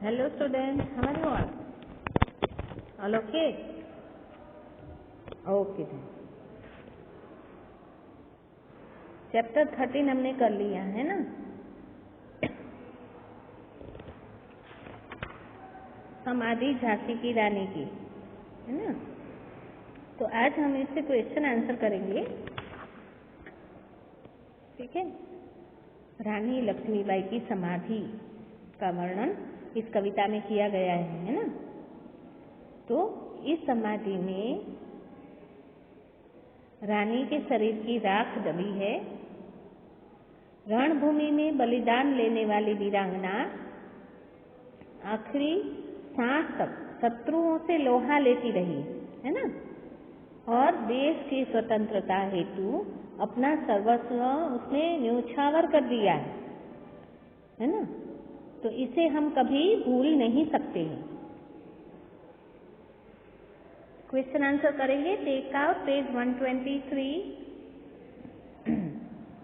Hello students, how are you all? All okay? Okay then. Chapter 13 हमने कर लिया है ना। समाधि झांसी की रानी की, है ना। तो आज हम इससे क्वेश्चन आंसर करेंगे, ठीक है। रानी लक्ष्मीबाई की समाधि का वर्णन इस कविता में किया गया है ना। तो इस समाधि में रानी के शरीर की राख दबी है। रणभूमि में बलिदान लेने वाली वीरांगना आखिरी सांस तक शत्रुओं से लोहा लेती रही, है ना। और देश की स्वतंत्रता हेतु अपना सर्वस्व उसने न्योछावर कर दिया है ना। तो इसे हम कभी भूल नहीं सकते हैं। क्वेश्चन आंसर करेंगे। Take out page 123।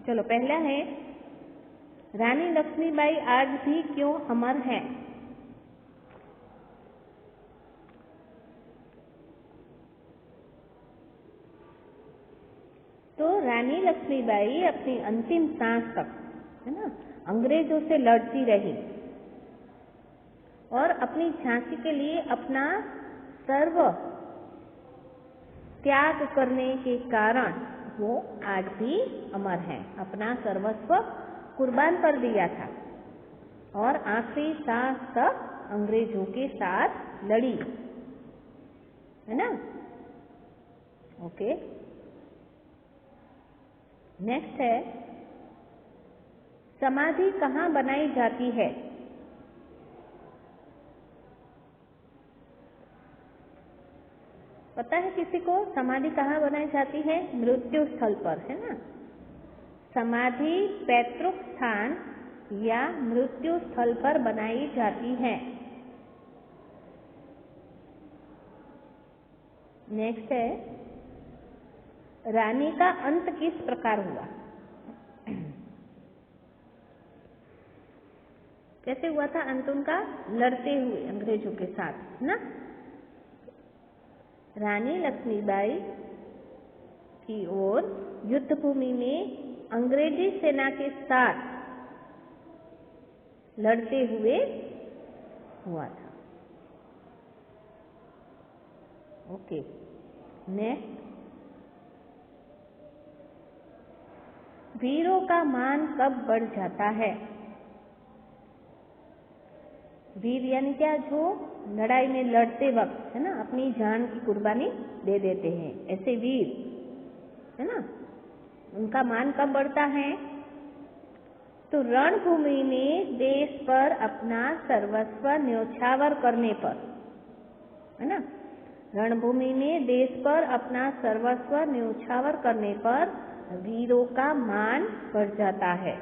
चलो, पहला है, रानी लक्ष्मीबाई आज भी क्यों अमर है? तो रानी लक्ष्मीबाई अपनी अंतिम सांस तक, है ना, अंग्रेजों से लड़ती रही और अपनी झांसी के लिए अपना सर्व त्याग करने के कारण वो आज भी अमर है। अपना सर्वस्व कुर्बान कर दिया था और आखिरी सांस तक अंग्रेजों के साथ लड़ी, है ना। ओके, नेक्स्ट है, समाधि कहाँ बनाई जाती है? पता है किसी को समाधि कहाँ बनाई जाती है? मृत्यु स्थल पर, है ना। समाधि पैतृक स्थान या मृत्यु स्थल पर बनाई जाती है। नेक्स्ट है, रानी का अंत किस प्रकार हुआ? कैसे हुआ था अंत उनका? लड़ते हुए अंग्रेजों के साथ, है ना। रानी लक्ष्मीबाई की ओर युद्ध भूमि में अंग्रेजी सेना के साथ लड़ते हुए हुआ था। ओके, नेक्स्ट, वीरों का मान कब बढ़ जाता है? वीर यानी क्या? जो लड़ाई में लड़ते वक्त, है ना, अपनी जान की कुर्बानी दे देते हैं, ऐसे वीर, है ना, उनका मान कब बढ़ता है? तो रणभूमि में देश पर अपना सर्वस्व न्योछावर करने पर, है ना। रणभूमि में देश पर अपना सर्वस्व न्योछावर करने पर वीरों का मान बढ़ जाता है।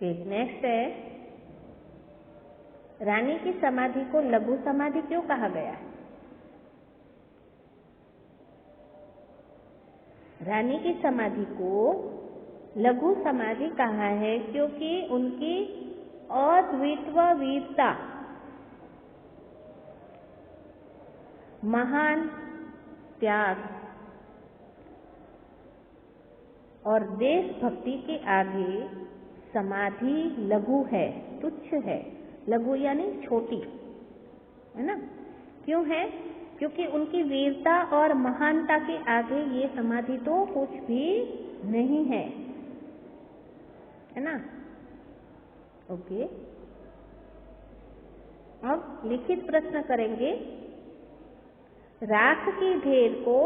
नेक्स्ट है, रानी की समाधि को लघु समाधि क्यों कहा गया है? रानी की समाधि को लघु समाधि कहा है क्योंकि उनकी अद्वितीय वीरता, महान त्याग और देशभक्ति के आगे समाधि लघु है, तुच्छ है। लघु यानी छोटी, है ना। क्यों है? क्योंकि उनकी वीरता और महानता के आगे ये समाधि तो कुछ भी नहीं है ना। ओके, अब लिखित प्रश्न करेंगे। राख की ढेर को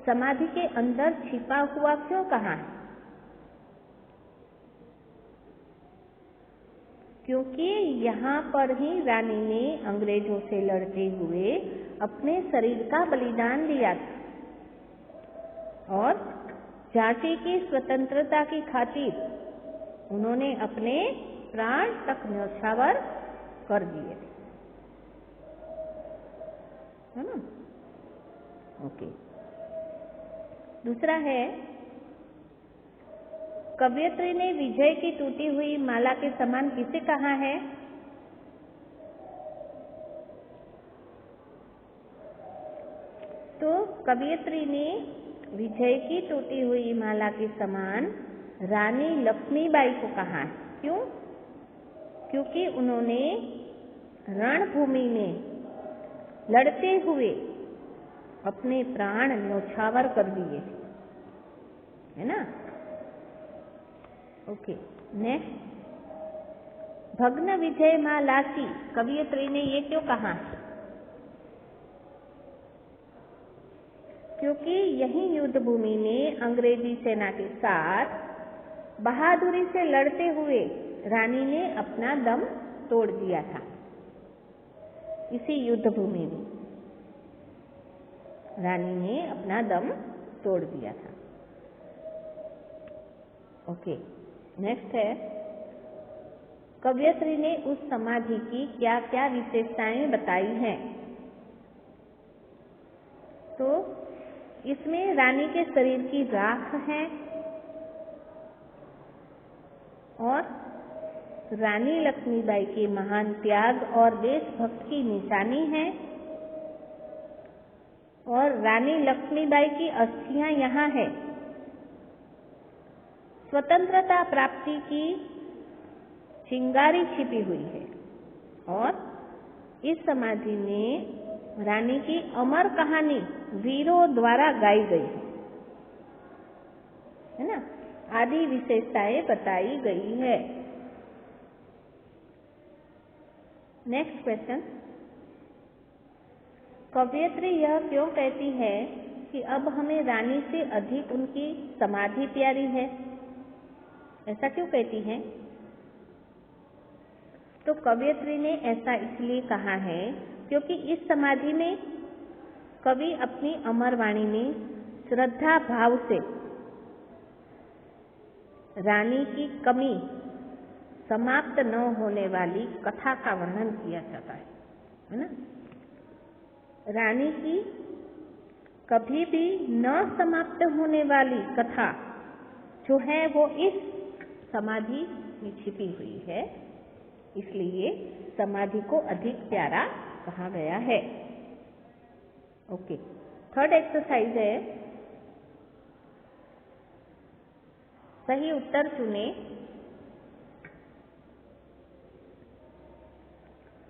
समाधि के अंदर छिपा हुआ क्यों कहा है? क्योंकि यहाँ पर ही रानी ने अंग्रेजों से लड़ते हुए अपने शरीर का बलिदान दिया था और झांसी की स्वतंत्रता की खातिर उन्होंने अपने प्राण तक न्योछावर कर दिए, है ना। ओके, दूसरा है, कवयित्री ने विजय की टूटी हुई माला के समान किसे कहा है? तो कवयित्री ने विजय की टूटी हुई माला के समान रानी लक्ष्मीबाई को कहा है। क्यों? क्योंकि उन्होंने रणभूमि में लड़ते हुए अपने प्राण न्योछावर कर दिए, है ना। ओके, नेक्स्ट, भग्न विजय माला की कवयित्री ने ये क्यों कहा? क्योंकि यही युद्ध भूमि में अंग्रेजी सेना के साथ बहादुरी से लड़ते हुए रानी ने अपना दम तोड़ दिया था। इसी युद्ध भूमि में रानी ने अपना दम तोड़ दिया था। ओके, नेक्स्ट है, कवयित्री ने उस समाधि की क्या क्या विशेषताएं बताई हैं? तो इसमें रानी के शरीर की राख है और रानी लक्ष्मीबाई के महान त्याग और देशभक्त की निशानी है और रानी लक्ष्मीबाई की अस्थियां यहाँ है। स्वतंत्रता प्राप्ति की चिंगारी छिपी हुई है और इस समाधि में रानी की अमर कहानी वीरों द्वारा गाई गई है ना, आदि विशेषताएं बताई गई है। नेक्स्ट क्वेश्चन, कवयित्री यह क्यों कहती है कि अब हमें रानी से अधिक उनकी समाधि प्यारी है? ऐसा क्यों कहती है? तो कवयित्री ने ऐसा इसलिए कहा है क्योंकि इस समाधि में कवि अपनी अमर वाणी में श्रद्धा भाव से रानी की कमी समाप्त न होने वाली कथा का वर्णन किया जाता है ना। रानी की कभी भी न समाप्त होने वाली कथा जो है वो इस समाधि में छिपी हुई है, इसलिए समाधि को अधिक प्यारा कहा गया है। ओके, थर्ड एक्सरसाइज है, सही उत्तर चुने।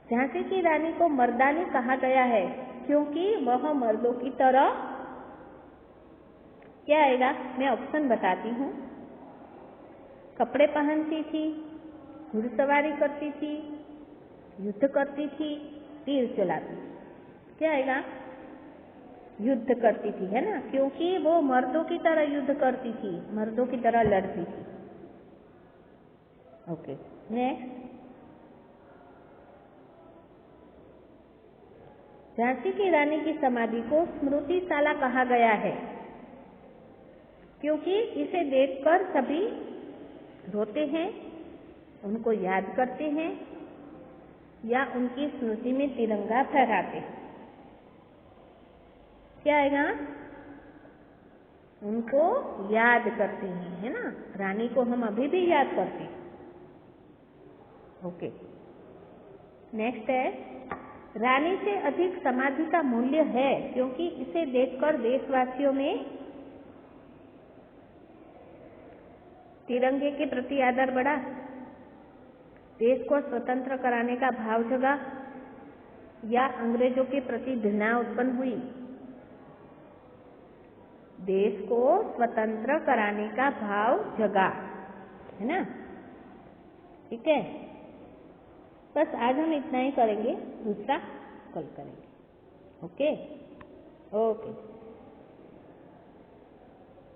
झांसी की रानी को मर्दानी कहा गया है क्योंकि वह मर्दों की तरह, क्या आएगा, मैं ऑप्शन बताती हूँ, कपड़े पहनती थी, घुड़सवारी करती थी, युद्ध करती थी, तीर चलाती थी। क्या आएगा? युद्ध करती थी, है ना, क्योंकि वो मर्दों की तरह युद्ध करती थी, मर्दों की तरह लड़ती थी। ओके, नेक्स्ट, झांसी की रानी की समाधि को स्मृतिशाला कहा गया है क्योंकि इसे देखकर सभी रोते हैं, उनको याद करते हैं या उनकी स्मृति में तिरंगा फहराते हैं। क्या आएगा? उनको याद करते हैं, है ना, रानी को हम अभी भी याद करते हैं। ओके, नेक्स्ट है, रानी से अधिक समाधि का मूल्य है क्योंकि इसे देखकर देशवासियों में तिरंगे के प्रति आदर बढ़ा, देश को स्वतंत्र कराने का भाव जगा या अंग्रेजों के प्रति घृणा उत्पन्न हुई। देश को स्वतंत्र कराने का भाव जगा, है ना। ठीक है, बस आज हम इतना ही करेंगे, दूसरा कल करेंगे। Okay okay.